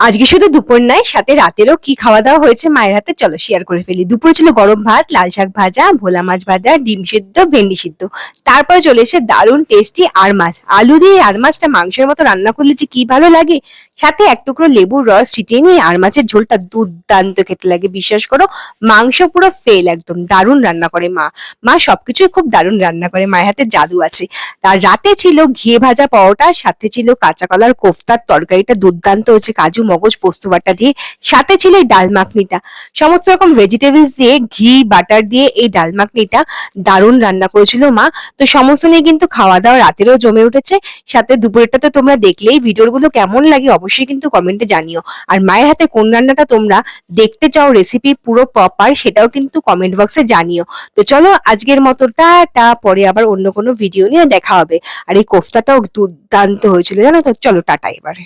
আজকে শুধু দুপুর নয়, সাথে রাতেরও কি খাওয়া দাওয়া হয়েছে মায়ের হাতে, চলো শেয়ার করে ফেলি। দুপুরে ছিল গরম ভাত, লাল শাক ভাজা, ভোলা মাছ ভাজা, ডিম সিদ্ধ, ভেন্ডি সিদ্ধ। তারপরে চলে এসে দারুণ টেস্টি আর মাছ। আলু দিয়ে আর মাছটা মাংসের মতো রান্না করলে যে কি ভালো লাগে। সাথে এক টুকরো লেবুর রস ছিটিয়ে নিয়ে আর মাছের ঝোলটা দুর্দান্ত খেতে লাগে, বিশ্বাস করো। মাংস পুরো ফেল, একদম দারুণ রান্না করে মা। মা সবকিছুই খুব দারুণ রান্না করে, মায়ের হাতে জাদু আছে। আর রাতে ছিল ঘিয়ে ভাজা পরোটা, সাথে ছিল কাঁচা কলার কোফতার তরকারিটা দুর্দান্ত হয়েছে, কাজু মগজ পোস্ত বাটা দিয়ে। সাথে ছিল এই ডাল মাখনিটা, সমস্ত রকম ভেজিটেবলস দিয়ে ঘি বাটার দিয়ে এই ডাল মাখনিটা দারুণ রান্না করেছিল মা। তো সমস্ত নিয়ে কিন্তু খাওয়া দাওয়া রাতেরও জমে উঠেছে। সাথে দুপুরেরটা তো তোমরা দেখলেই, ভিডিওগুলো কেমন লাগে অবশ্যই কিন্তু কমেন্টে জানিও। আর মায়ের হাতে কোন রান্নাটা তোমরা দেখতে চাও রেসিপি পুরো প্রপার, সেটাও কিন্তু কমেন্ট বক্সে জানিও। তো চলো আজকের মতো টাটা, পরে আবার অন্য কোনো ভিডিও নিয়ে দেখা হবে। আর এই কোফতাটাও দুর্দান্ত হয়েছিল জানো তো। চলো টাটা এবারে।